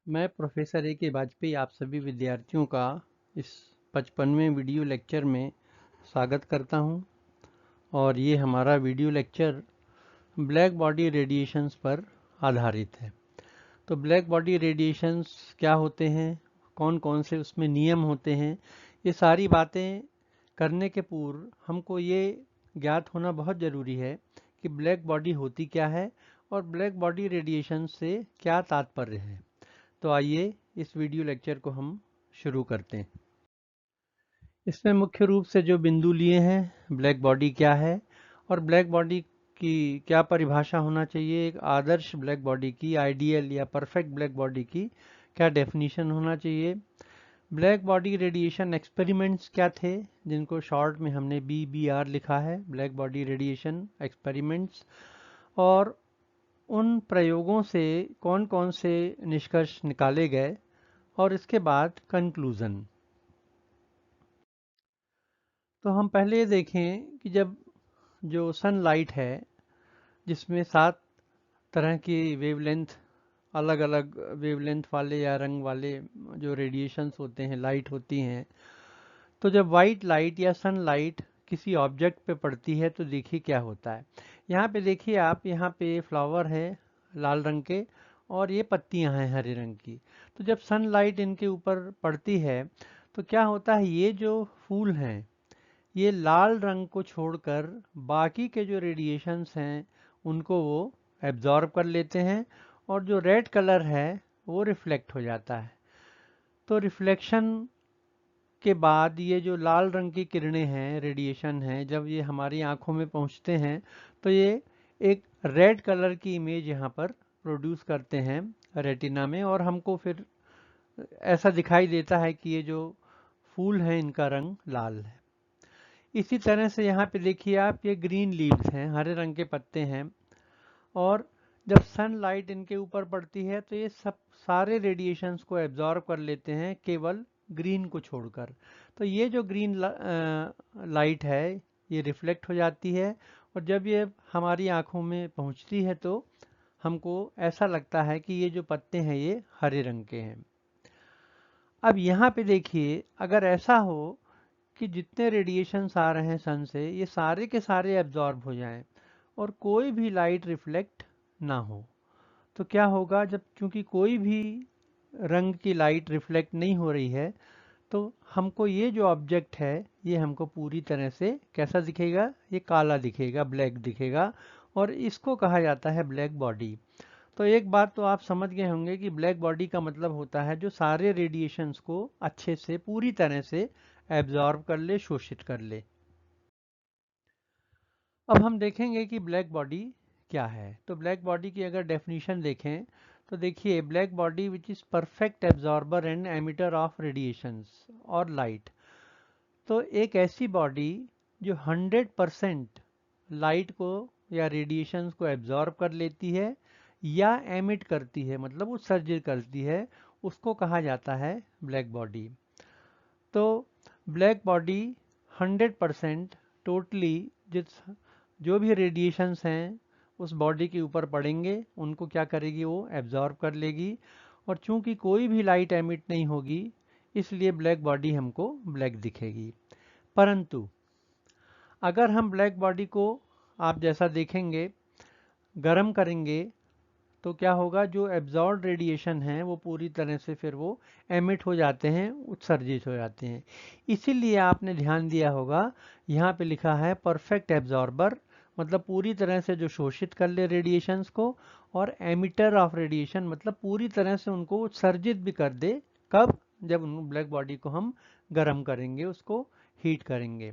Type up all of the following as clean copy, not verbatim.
मैं professor A.K. Vajpayee आप सभी विद्यार्थियों का इस 55वें वीडियो लेक्चर में स्वागत करता हूं और ये हमारा video lecture black body radiations पर आधारित है। तो ब्लैक बॉडी रेडिएशंस क्या होते हैं, कौन कौन से उसमें नियम होते हैं, ये सारी बातें करने के पूर्व हमको ये ज्ञात होना बहुत ज़रूरी है कि ब्लैक बॉडी होती क्या है और ब्लैक बॉडी रेडिएशन से क्या तात्पर्य है। तो आइए इस वीडियो लेक्चर को हम शुरू करते हैं। इसमें मुख्य रूप से जो बिंदु लिए हैं, ब्लैक बॉडी क्या है और ब्लैक बॉडी की क्या परिभाषा होना चाहिए, एक आदर्श ब्लैक बॉडी की, आइडियल या परफेक्ट ब्लैक बॉडी की क्या डेफिनेशन होना चाहिए, ब्लैक बॉडी रेडिएशन एक्सपेरिमेंट्स क्या थे जिनको शॉर्ट में हमने BBR लिखा है, ब्लैक बॉडी रेडिएशन एक्सपेरिमेंट्स, और उन प्रयोगों से कौन कौन से निष्कर्ष निकाले गए और इसके बाद कंक्लूज़न। तो हम पहले ये देखें कि जब जो सनलाइट है जिसमें 7 तरह की वेवलेंथ, अलग अलग वेवलेंथ वाले या रंग वाले जो रेडिएशंस होते हैं, लाइट होती हैं, तो जब वाइट लाइट या सनलाइट किसी ऑब्जेक्ट पे पड़ती है तो देखिए क्या होता है। यहाँ पे देखिए आप, यहाँ पे फ्लावर है लाल रंग के और ये पत्तियां हैं हरे रंग की। तो जब सनलाइट इनके ऊपर पड़ती है तो क्या होता है, ये जो फूल हैं ये लाल रंग को छोड़कर बाकी के जो रेडिएशंस हैं उनको वो एब्जॉर्ब कर लेते हैं और जो रेड कलर है वो रिफ्लेक्ट हो जाता है। तो रिफ्लेक्शन के बाद ये जो लाल रंग की किरणें हैं, रेडिएशन हैं, जब ये हमारी आंखों में पहुंचते हैं तो ये एक रेड कलर की इमेज यहाँ पर प्रोड्यूस करते हैं रेटिना में, और हमको फिर ऐसा दिखाई देता है कि ये जो फूल हैं इनका रंग लाल है। इसी तरह से यहाँ पे देखिए आप, ये ग्रीन लीव्स हैं, हरे रंग के पत्ते हैं, और जब सनलाइट इनके ऊपर पड़ती है तो ये सब सारे रेडिएशंस को एब्जॉर्ब कर लेते हैं केवल ग्रीन को छोड़कर। तो ये जो ग्रीन लाइट है ये रिफ्लेक्ट हो जाती है और जब ये हमारी आंखों में पहुंचती है तो हमको ऐसा लगता है कि ये जो पत्ते हैं ये हरे रंग के हैं। अब यहाँ पे देखिए, अगर ऐसा हो कि जितने रेडिएशंस आ रहे हैं सन से ये सारे के सारे एब्जॉर्ब हो जाएं और कोई भी लाइट रिफ्लेक्ट ना हो, तो क्या होगा, जब क्योंकि कोई भी रंग की लाइट रिफ्लेक्ट नहीं हो रही है तो हमको ये जो ऑब्जेक्ट है ये हमको पूरी तरह से कैसा दिखेगा, ये काला दिखेगा, ब्लैक दिखेगा, और इसको कहा जाता है ब्लैक बॉडी। तो एक बात तो आप समझ गए होंगे कि ब्लैक बॉडी का मतलब होता है जो सारे रेडिएशंस को अच्छे से पूरी तरह से एब्जॉर्ब कर ले, शोषित कर ले। अब हम देखेंगे कि ब्लैक बॉडी क्या है। तो ब्लैक बॉडी की अगर डेफिनेशन देखें तो देखिए, black body which is perfect absorber and emitter of radiations और लाइट। तो एक ऐसी बॉडी जो 100% लाइट को या रेडिएशंस को एब्जॉर्ब कर लेती है या एमिट करती है, मतलब उत्सर्जित करती है, उसको कहा जाता है ब्लैक बॉडी। तो ब्लैक बॉडी 100% टोटली जिस जो भी रेडिएशंस हैं उस बॉडी के ऊपर पड़ेंगे उनको क्या करेगी, वो एब्जॉर्ब कर लेगी, और चूंकि कोई भी लाइट एमिट नहीं होगी इसलिए ब्लैक बॉडी हमको ब्लैक दिखेगी। परंतु अगर हम ब्लैक बॉडी को, आप जैसा देखेंगे, गर्म करेंगे तो क्या होगा, जो एब्जॉर्ब रेडिएशन है वो पूरी तरह से फिर वो एमिट हो जाते हैं, उत्सर्जित हो जाते हैं। इसीलिए आपने ध्यान दिया होगा यहाँ पे लिखा है परफेक्ट एब्जॉर्बर, मतलब पूरी तरह से जो शोषित कर ले रेडिएशंस को, और एमिटर ऑफ रेडिएशन मतलब पूरी तरह से उनको उत्सर्जित भी कर दे। कब? जब उन ब्लैक बॉडी को हम गर्म करेंगे, उसको हीट करेंगे।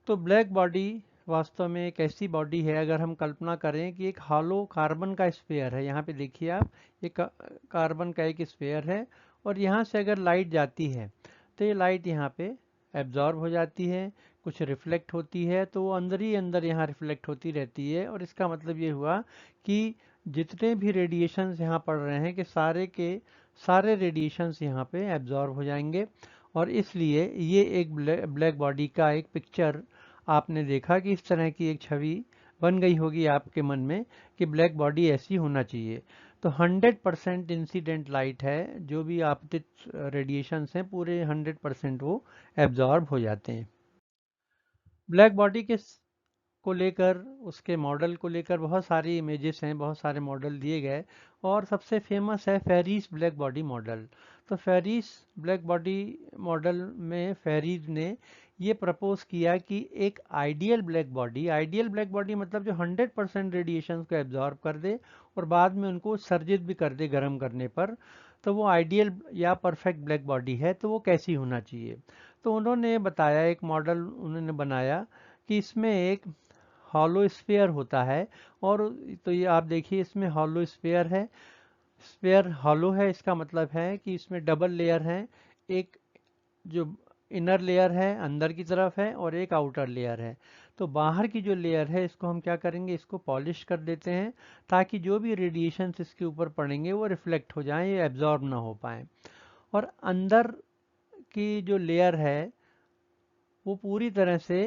तो ब्लैक बॉडी वास्तव में एक ऐसी बॉडी है, अगर हम कल्पना करें कि एक हॉलो कार्बन का स्फीयर है, यहाँ पे देखिए आप, ये कार्बन का एक स्फीयर है और यहाँ से अगर लाइट जाती है तो ये लाइट यहाँ पे एब्जॉर्ब हो जाती है, कुछ रिफ्लेक्ट होती है, तो वो अंदर ही अंदर यहाँ रिफ्लेक्ट होती रहती है, और इसका मतलब ये हुआ कि जितने भी रेडिएशंस यहाँ पड़ रहे हैं कि सारे के सारे रेडिएशंस यहाँ पे एब्जॉर्ब हो जाएंगे, और इसलिए ये एक ब्लैक बॉडी का एक पिक्चर आपने देखा कि इस तरह की एक छवि बन गई होगी आपके मन में कि ब्लैक बॉडी ऐसी होना चाहिए। तो 100% इंसिडेंट लाइट है, जो भी आपतित रेडिएशंस हैं पूरे 100% वो एब्जॉर्ब हो जाते हैं। ब्लैक बॉडी के को लेकर, उसके मॉडल को लेकर बहुत सारी इमेजेस हैं, बहुत सारे मॉडल दिए गए, और सबसे फेमस है फेरिस ब्लैक बॉडी मॉडल। तो फेरिस ब्लैक बॉडी मॉडल में फेरिस ने ये प्रपोज किया कि एक आइडियल ब्लैक बॉडी मतलब जो 100% रेडिएशन को एब्जॉर्ब कर दे और बाद में उनको उत्सर्जित भी कर दे गर्म करने पर, तो वो आइडियल या परफेक्ट ब्लैक बॉडी है। तो वो कैसी होना चाहिए? तो उन्होंने बताया, एक मॉडल उन्होंने बनाया कि इसमें एक हॉलो स्फीयर होता है। और तो ये आप देखिए, इसमें हॉलो स्फीयर है, स्फीयर हॉलो है, इसका मतलब है कि इसमें डबल लेयर है, एक जो इनर लेयर है अंदर की तरफ है और एक आउटर लेयर है। तो बाहर की जो लेयर है इसको हम क्या करेंगे, इसको पॉलिश कर देते हैं ताकि जो भी रेडिएशन इसके ऊपर पड़ेंगे वो रिफ्लेक्ट हो जाएं, ये एब्जॉर्ब ना हो पाए। और अंदर की जो लेयर है वो पूरी तरह से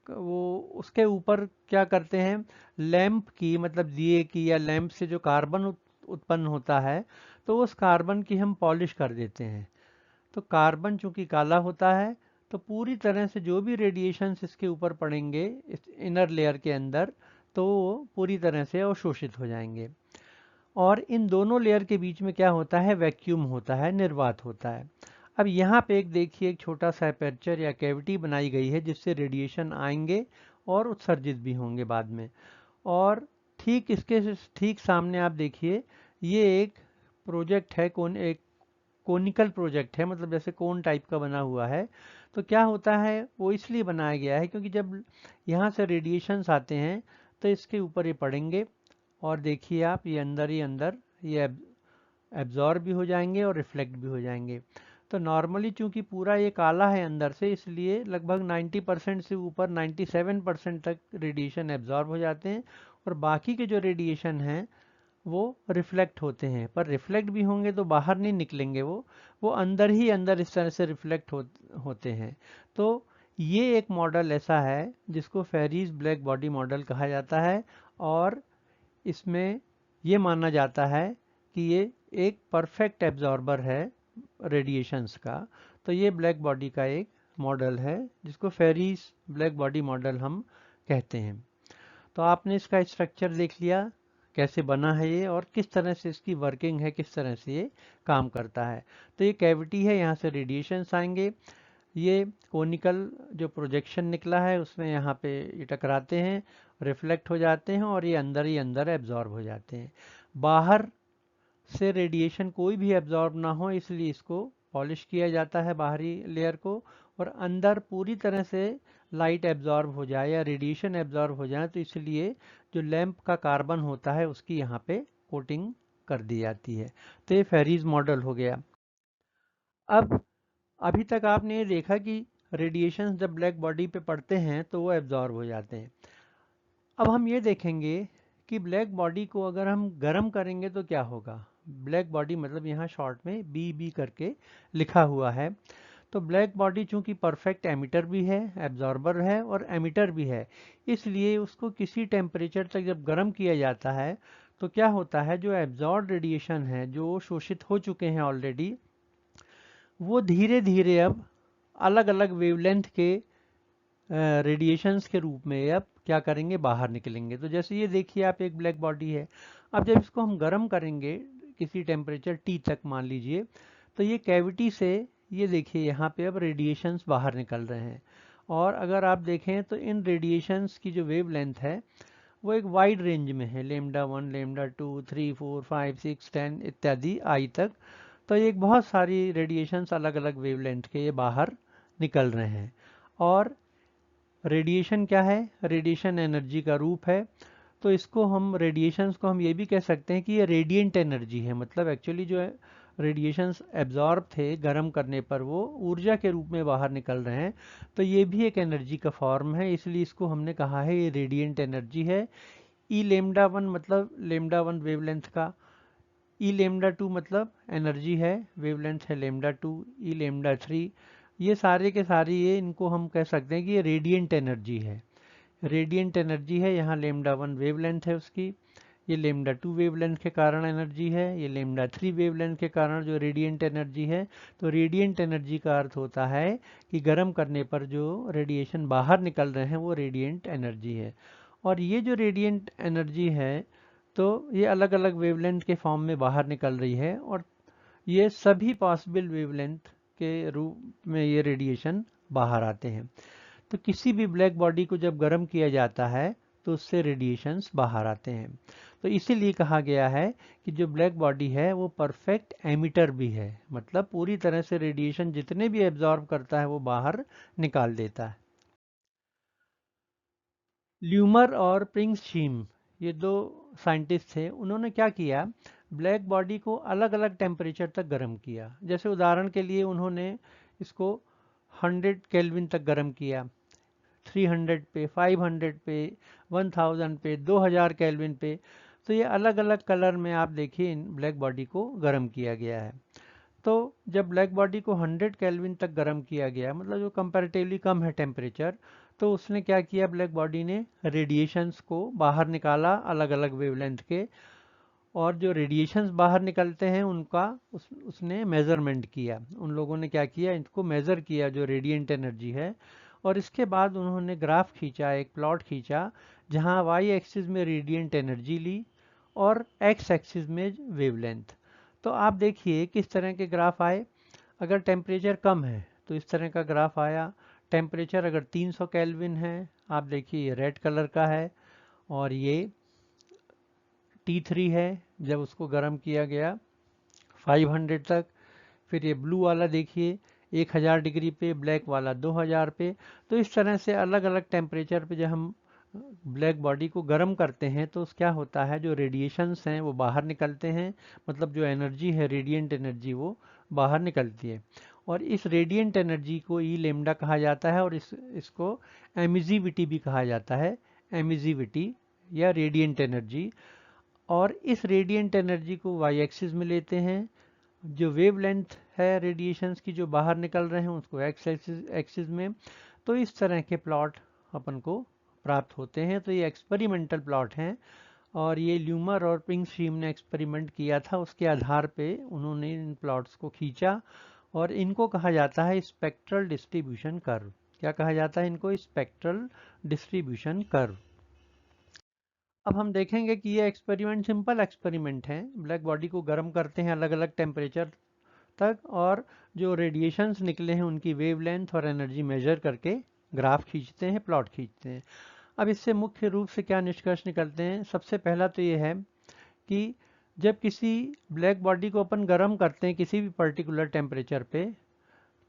वो उसके ऊपर क्या करते हैं, लैंप की मतलब दिए की या लैंप से जो कार्बन उत्पन्न होता है, तो उस कार्बन की हम पॉलिश कर देते हैं। तो कार्बन चूंकि काला होता है, तो पूरी तरह से जो भी रेडिएशंस इसके ऊपर पड़ेंगे इस इनर लेयर के अंदर, तो वो पूरी तरह से अवशोषित हो जाएंगे। और इन दोनों लेयर के बीच में क्या होता है, वैक्यूम होता है, निर्वात होता है। अब यहाँ पे एक देखिए, एक छोटा सा एपर्चर या कैविटी बनाई गई है जिससे रेडिएशन आएंगे और उत्सर्जित भी होंगे बाद में। और ठीक इसके ठीक सामने आप देखिए, ये एक प्रोजेक्ट है, एक कोनिकल प्रोजेक्ट है, मतलब जैसे कोन टाइप का बना हुआ है। तो क्या होता है, वो इसलिए बनाया गया है क्योंकि जब यहाँ से रेडिएशंस आते हैं तो इसके ऊपर ये पड़ेंगे, और देखिए आप, ये अंदर ही अंदर ये एब्जॉर्ब भी हो जाएंगे और रिफ्लेक्ट भी हो जाएंगे। तो नॉर्मली चूंकि पूरा ये काला है अंदर से, इसलिए लगभग 90% से ऊपर 97% तक रेडिएशन एब्जॉर्ब हो जाते हैं, और बाकी के जो रेडिएशन हैं वो रिफ्लेक्ट होते हैं। पर रिफ्लेक्ट भी होंगे तो बाहर नहीं निकलेंगे, वो अंदर ही अंदर इस तरह से रिफ्लेक्ट होते हैं। तो ये एक मॉडल ऐसा है जिसको फेरिस ब्लैक बॉडी मॉडल कहा जाता है, और इसमें ये माना जाता है कि ये एक परफेक्ट एब्जॉर्बर है रेडिएशंस का। तो ये ब्लैक बॉडी का एक मॉडल है जिसको फेरिस ब्लैक बॉडी मॉडल हम कहते हैं। तो आपने इसका स्ट्रक्चर देख लिया, कैसे बना है ये और किस तरह से इसकी वर्किंग है, किस तरह से ये काम करता है। तो ये कैविटी है, यहाँ से रेडिएशंस आएंगे, ये कोनिकल जो प्रोजेक्शन निकला है उसमें यहाँ पे ये टकराते हैं, रिफ्लेक्ट हो जाते हैं और ये अंदर ही अंदर एब्जॉर्ब हो जाते हैं। बाहर से रेडिएशन कोई भी एब्जॉर्ब ना हो, इसलिए इसको पॉलिश किया जाता है बाहरी लेयर को, और अंदर पूरी तरह से लाइट एब्जॉर्ब हो जाए या रेडिएशन एब्जॉर्ब हो जाए, तो इसलिए जो लैंप का कार्बन होता है उसकी यहाँ पे कोटिंग कर दी जाती है। तो ये फेरिस मॉडल हो गया। अब अभी तक आपने ये देखा कि रेडिएशन जब ब्लैक बॉडी पे पड़ते हैं तो वो एब्जॉर्ब हो जाते हैं। अब हम ये देखेंगे कि ब्लैक बॉडी को अगर हम गर्म करेंगे तो क्या होगा। ब्लैक बॉडी मतलब यहाँ शॉर्ट में बी करके लिखा हुआ है। तो ब्लैक बॉडी चूंकि परफेक्ट एमिटर भी है, एब्जॉर्बर है और एमिटर भी है, इसलिए उसको किसी टेम्परेचर तक जब गर्म किया जाता है तो क्या होता है, जो एब्जॉर्ब रेडिएशन है जो शोषित हो चुके हैं ऑलरेडी, वो धीरे धीरे अब अलग अलग वेवलेंथ के रेडिएशंस के रूप में अब क्या करेंगे, बाहर निकलेंगे। तो जैसे ये देखिए आप, एक ब्लैक बॉडी है, अब जब इसको हम गर्म करेंगे किसी टेम्परेचर टी तक मान लीजिए, तो ये कैविटी से ये देखिए यहाँ पे अब रेडिएशंस बाहर निकल रहे हैं। और अगर आप देखें तो इन रेडिएशंस की जो वेवलेंथ है वो एक वाइड रेंज में है, लेमडा 1, लेमडा 2, 3, 4, 5, 6, 10 इत्यादि आई तक। तो एक बहुत सारी रेडिएशंस अलग अलग वेवलेंथ के ये बाहर निकल रहे हैं। और रेडिएशन क्या है, रेडिएशन एनर्जी का रूप है। तो इसको हम रेडिएशंस को हम ये भी कह सकते हैं कि ये रेडिएंट एनर्जी है, मतलब एक्चुअली जो रेडिएशंस एब्जॉर्ब थे गर्म करने पर वो ऊर्जा के रूप में बाहर निकल रहे हैं। तो ये भी एक एनर्जी का फॉर्म है, इसलिए इसको हमने कहा है ये रेडिएंट एनर्जी है। ई लेमडा 1 मतलब लेमडा 1 वेवलेंथ का, ई लेमडा 2 मतलब एनर्जी है, वेवलेंथ है लेमडा 2, ई लेमडा 3, ये सारे के सारे ये इनको हम कह सकते हैं कि ये रेडिएंट एनर्जी है। रेडिएंट एनर्जी है, यहाँ लेमडा 1 वेवलेंथ है उसकी, ये लेमडा 2 वेवलेंथ के कारण एनर्जी है, ये लेमडा 3 वेवलेंथ के कारण जो रेडिएंट एनर्जी है। तो रेडिएंट एनर्जी का अर्थ होता है कि गर्म करने पर जो रेडिएशन बाहर निकल रहे हैं वो रेडिएंट एनर्जी है। और ये जो रेडिएंट एनर्जी है तो ये अलग अलग वेवलेंथ के फॉर्म में बाहर निकल रही है, और ये सभी पॉसिबल वेवलेंथ के रूप में ये रेडिएशन बाहर आते हैं। तो किसी भी ब्लैक बॉडी को जब गर्म किया जाता है तो उससे रेडिएशंस बाहर आते हैं। तो इसीलिए कहा गया है कि जो ब्लैक बॉडी है वो परफेक्ट एमिटर भी है, मतलब पूरी तरह से रेडिएशन जितने भी एब्जॉर्ब करता है वो बाहर निकाल देता है। ल्यूमर और प्रिंग्सशीम, ये दो साइंटिस्ट थे, उन्होंने क्या किया, ब्लैक बॉडी को अलग अलग टेम्परेचर तक गर्म किया। जैसे उदाहरण के लिए उन्होंने इसको 100 केल्विन तक गर्म किया, 300 पे, 500 पे, 1000 पे, 2000 केल्विन पे। तो ये अलग अलग कलर में आप देखिए इन ब्लैक बॉडी को गर्म किया गया है। तो जब ब्लैक बॉडी को 100 केल्विन तक गर्म किया गया, मतलब जो कंपैरेटिवली कम है टेम्परेचर, तो उसने क्या किया, ब्लैक बॉडी ने रेडिएशंस को बाहर निकाला अलग अलग वेवलेंथ के, और जो रेडिएशंस बाहर निकलते हैं उनका उसने मेजरमेंट किया। उन लोगों ने क्या किया, इनको मेजर किया जो रेडिएंट एनर्जी है, और इसके बाद उन्होंने ग्राफ खींचा, एक प्लॉट खींचा, जहां वाई एक्सिस में रेडिएंट एनर्जी ली और एक्स एक्सिस में वेवलेंथ। तो आप देखिए किस तरह के ग्राफ आए। अगर टेम्परेचर कम है तो इस तरह का ग्राफ आया। टेम्परेचर अगर 300 केल्विन है, आप देखिए ये रेड कलर का है, और ये T3 है जब उसको गर्म किया गया 500 तक। फिर ये ब्लू वाला देखिए 1000 डिग्री पे, ब्लैक वाला 2000 पे। तो इस तरह से अलग अलग टेम्परेचर पे जब हम ब्लैक बॉडी को गर्म करते हैं तो क्या होता है, जो रेडिएशंस हैं वो बाहर निकलते हैं, मतलब जो एनर्जी है रेडिएंट एनर्जी वो बाहर निकलती है। और इस रेडिएंट एनर्जी को ई लेमडा कहा जाता है, और इसको एमिजिविटी भी कहा जाता है, एमिजिविटी या रेडिएंट एनर्जी। और इस रेडिएंट एनर्जी को वाई एक्सिस में लेते हैं, जो वेवलेंथ है रेडिएशंस की जो बाहर निकल रहे हैं उसको एक्स एक्सिस में। तो इस तरह के प्लॉट अपन को प्राप्त होते हैं। तो ये एक्सपेरिमेंटल प्लॉट हैं, और ये ल्यूमर और प्रिंग्सशीम ने एक्सपेरिमेंट किया था, उसके आधार पे उन्होंने इन प्लॉट्स को खींचा, और इनको कहा जाता है स्पेक्ट्रल डिस्ट्रीब्यूशन कर्व। क्या कहा जाता है इनको, स्पेक्ट्रल डिस्ट्रीब्यूशन कर्व। अब हम देखेंगे कि ये एक्सपेरिमेंट सिंपल एक्सपेरिमेंट है। ब्लैक बॉडी को गर्म करते हैं अलग अलग टेम्परेचर तक, और जो रेडिएशंस निकले हैं उनकी वेवलेंथ और एनर्जी मेजर करके ग्राफ खींचते हैं, प्लॉट खींचते हैं। अब इससे मुख्य रूप से क्या निष्कर्ष निकलते हैं, सबसे पहला तो ये है कि जब किसी ब्लैक बॉडी को अपन गर्म करते हैं किसी भी पर्टिकुलर टेम्परेचर पे,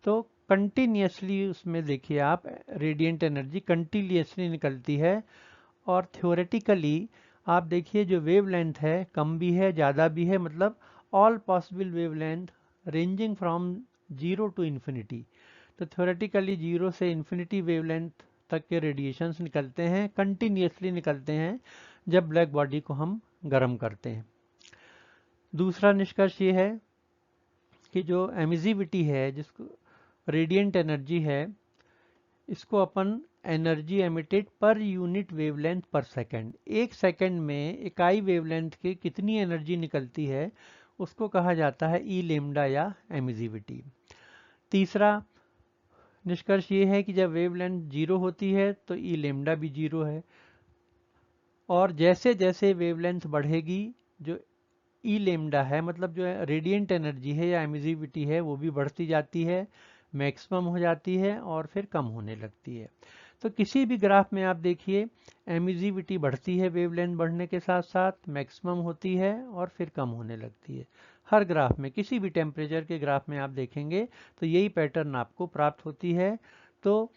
तो कंटिन्यूसली उसमें देखिए आप रेडिएंट एनर्जी कंटिन्यूसली निकलती है। और थ्योरेटिकली आप देखिए जो वेवलेंथ है कम भी है ज़्यादा भी है, मतलब all possible wavelength ranging from 0 to infinity. तो थ्योरेटिकली 0 से इन्फिनिटी वेवलेंथ तक के रेडिएशंस निकलते हैं, कंटिन्यूसली निकलते हैं जब ब्लैक बॉडी को हम गर्म करते हैं। दूसरा निष्कर्ष ये है कि जो एमिजिविटी है, जिसको रेडिएंट एनर्जी है, इसको अपन energy emitted per unit wavelength per second, एक सेकंड में इकाई वेवलेंथ की कितनी एनर्जी निकलती है उसको कहा जाता है ई लेमडा या एमिजिविटी। तीसरा निष्कर्ष ये है कि जब वेवलेंथ 0 होती है तो ई लेमडा भी 0 है, और जैसे जैसे वेवलेंथ बढ़ेगी जो ई लेमडा है, मतलब जो रेडिएंट एनर्जी है या एमिजिविटी है, वो भी बढ़ती जाती है, मैक्सिमम हो जाती है और फिर कम होने लगती है। तो किसी भी ग्राफ में आप देखिए एमिजिविटी बढ़ती है वेवलेंथ बढ़ने के साथ साथ, मैक्सिमम होती है और फिर कम होने लगती है। हर ग्राफ में, किसी भी टेम्परेचर के ग्राफ में आप देखेंगे तो यही पैटर्न आपको प्राप्त होती है। तो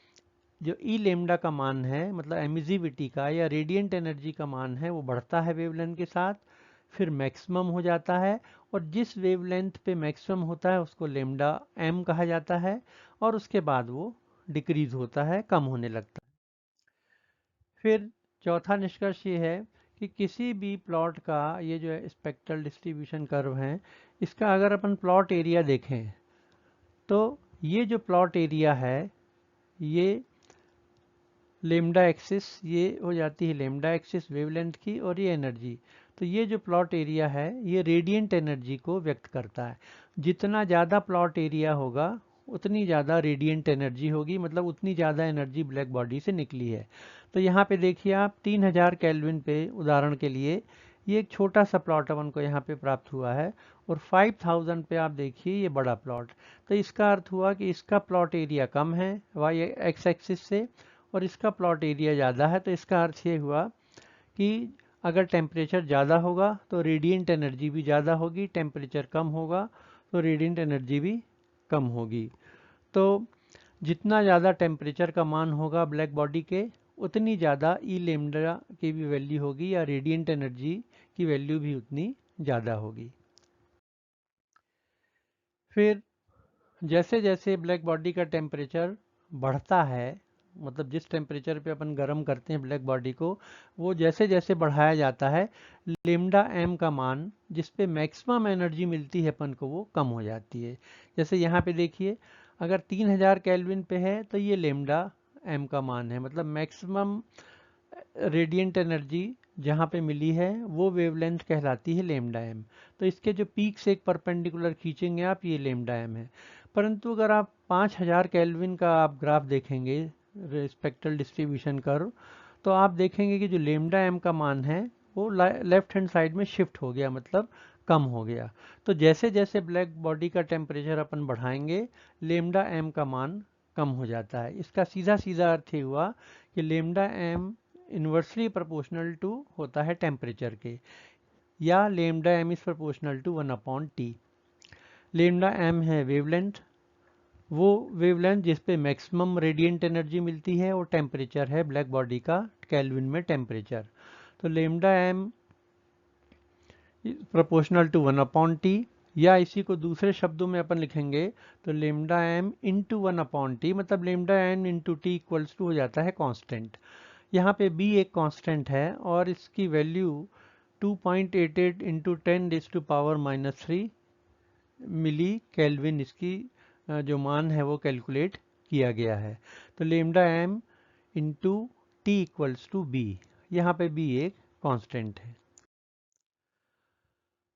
जो ई लेमडा का मान है, मतलब एमिजिविटी का या रेडिएंट एनर्जी का मान है, वो बढ़ता है वेवलेंथ के साथ, फिर मैक्सिमम हो जाता है, और जिस वेवलेंथ पे मैक्सिमम होता है उसको लेमडा एम कहा जाता है, और उसके बाद वो डिक्रीज होता है, कम होने लगता है। फिर चौथा निष्कर्ष ये है कि किसी भी प्लॉट का, ये जो है स्पेक्ट्रल डिस्ट्रीब्यूशन कर्व है, इसका अगर अपन प्लॉट एरिया देखें तो ये जो प्लॉट एरिया है ये लेमडा एक्सिस, ये हो जाती है लेमडा एक्सिस वेवलेंथ की, और ये एनर्जी। तो ये जो प्लॉट एरिया है ये रेडिएंट एनर्जी को व्यक्त करता है। जितना ज़्यादा प्लॉट एरिया होगा उतनी ज़्यादा रेडिएंट एनर्जी होगी, मतलब उतनी ज़्यादा एनर्जी ब्लैक बॉडी से निकली है। तो यहाँ पे देखिए आप 3000 केल्विन पे उदाहरण के लिए ये एक छोटा सा प्लॉट अपन को यहाँ पे प्राप्त हुआ है, और 5000 पे आप देखिए ये बड़ा प्लॉट। तो इसका अर्थ हुआ कि इसका प्लॉट एरिया कम है वाई एक्स एक्सिस से, और इसका प्लॉट एरिया ज़्यादा है। तो इसका अर्थ ये हुआ कि अगर टेम्परेचर ज़्यादा होगा तो रेडिएंट एनर्जी भी ज़्यादा होगी, टेम्परेचर कम होगा तो रेडिएंट एनर्जी भी कम होगी। तो जितना ज़्यादा टेम्परेचर का मान होगा ब्लैक बॉडी के, उतनी ज़्यादा ई लेमडा की भी वैल्यू होगी, या रेडिएंट एनर्जी की वैल्यू भी उतनी ज़्यादा होगी। फिर जैसे जैसे ब्लैक बॉडी का टेम्परेचर बढ़ता है, मतलब जिस टेम्परेचर पे अपन गर्म करते हैं ब्लैक बॉडी को, वो जैसे जैसे बढ़ाया जाता है, लेमडा एम का मान जिस पे मैक्सिमम एनर्जी मिलती है अपन को वो कम हो जाती है। जैसे यहाँ पे देखिए अगर 3000 केल्विन पे है तो ये लेमडा एम का मान है, मतलब मैक्सिमम रेडिएंट एनर्जी जहाँ पे मिली है वो वेवलेंथ कहलाती है लेमडा एम। तो इसके जो पीक से एक परपेंडिकुलर खींचेंगे आप, ये लेमडा एम है। परंतु अगर आप 5000 केल्विन का आप ग्राफ देखेंगे स्पेक्ट्रल डिस्ट्रीब्यूशन कर्व, तो आप देखेंगे कि जो लेमडा एम का मान है वो लेफ्ट हैंड साइड में शिफ्ट हो गया, मतलब कम हो गया। तो जैसे जैसे ब्लैक बॉडी का टेम्परेचर अपन बढ़ाएंगे लेमडा एम का मान कम हो जाता है। इसका सीधा सीधा अर्थ ये हुआ कि lambda M inversely proportional to होता है टेम्परेचर के, या lambda M is proportional to 1/T। Lambda M है वेवलेंथ, वो वेवलेंथ जिस पे मैक्सिमम रेडिएंट एनर्जी मिलती है, और टेम्परेचर है ब्लैक बॉडी का केल्विन में टेम्परेचर। तो lambda M proportional to 1/T, या इसी को दूसरे शब्दों में अपन लिखेंगे तो लेमडा एम इंटू 1/T, मतलब lambda M into T equals to हो जाता है कांस्टेंट। यहाँ पे b एक कांस्टेंट है और इसकी वैल्यू 2.88 इंटू 10⁻³ मिली केल्विन, इसकी जो मान है वो कैलकुलेट किया गया है। तो lambda M into T equals to B, यहाँ पे b एक कांस्टेंट है।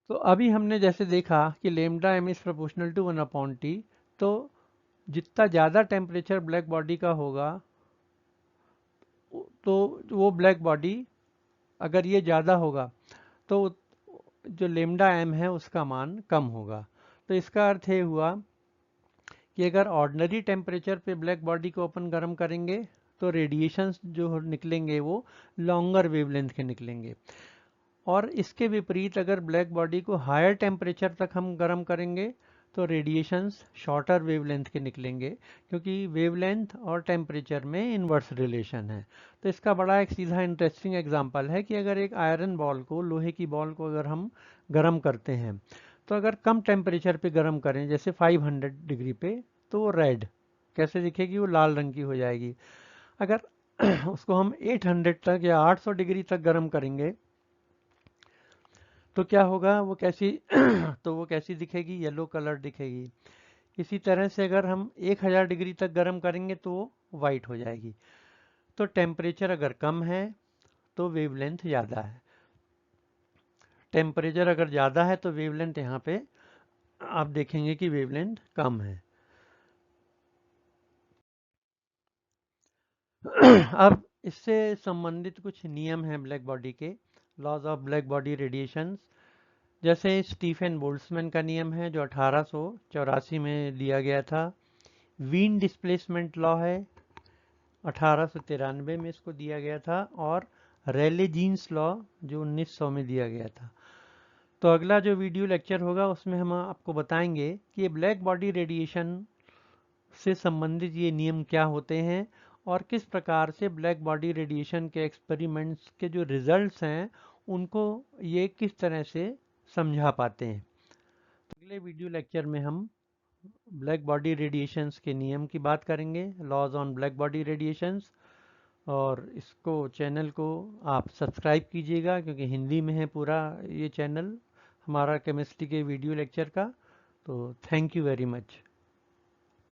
तो अभी हमने जैसे देखा कि lambda M is proportional to 1/T, तो जितना ज़्यादा टेम्परेचर ब्लैक बॉडी का होगा तो वो ब्लैक बॉडी, अगर ये ज़्यादा होगा तो जो लेमडा एम है उसका मान कम होगा। तो इसका अर्थ ये हुआ कि अगर ऑर्डिनरी टेम्परेचर पे ब्लैक बॉडी को अपन गर्म करेंगे तो रेडिएशंस जो निकलेंगे वो लॉन्गर वेवलेंथ के निकलेंगे, और इसके विपरीत अगर ब्लैक बॉडी को हायर टेम्परेचर तक हम गर्म करेंगे तो रेडिएशंस शॉर्टर वेवलेंथ के निकलेंगे, क्योंकि वेवलेंथ और टेम्परेचर में इन्वर्स रिलेशन है। तो इसका बड़ा एक सीधा इंटरेस्टिंग एग्जांपल है कि अगर एक आयरन बॉल को, लोहे की बॉल को अगर हम गर्म करते हैं, तो अगर कम टेम्परेचर पे गर्म करें जैसे 500 डिग्री पे, तो वो रेड कैसे दिखेगी, वो लाल रंग की हो जाएगी। अगर उसको हम 800 तक या 800 डिग्री तक गर्म करेंगे तो क्या होगा, वो कैसी तो वो कैसी दिखेगी, येलो कलर दिखेगी। इसी तरह से अगर हम 1000 डिग्री तक गर्म करेंगे तो वो वाइट हो जाएगी। तो टेम्परेचर अगर कम है तो वेवलेंथ ज़्यादा है, टेम्परेचर अगर ज़्यादा है तो वेवलेंथ यहाँ पे आप देखेंगे कि वेवलेंथ कम है। अब इससे संबंधित कुछ नियम हैं ब्लैक बॉडी के, laws of black body radiations. जैसे स्टीफन बोल्ट्जमैन का नियम है जो 1884 में दिया गया था। वीन डिस्प्लेसमेंट लॉ है, 1893 में इसको दिया गया था। और रेले जीन्स लॉ जो 1900 में दिया गया था। तो अगला जो वीडियो लेक्चर होगा उसमें हम आपको बताएंगे कि ये ब्लैक बॉडी रेडिएशन से संबंधित ये नियम क्या होते हैं, और किस प्रकार से ब्लैक बॉडी रेडिएशन के एक्सपेरिमेंट्स के जो रिजल्ट्स हैं उनको ये किस तरह से समझा पाते हैं। तो अगले वीडियो लेक्चर में हम ब्लैक बॉडी रेडिएशंस के नियम की बात करेंगे, laws on black body radiations. और इसको चैनल को आप सब्सक्राइब कीजिएगा क्योंकि हिंदी में है पूरा ये चैनल हमारा केमिस्ट्री के वीडियो लेक्चर का। तो थैंक यू वेरी मच।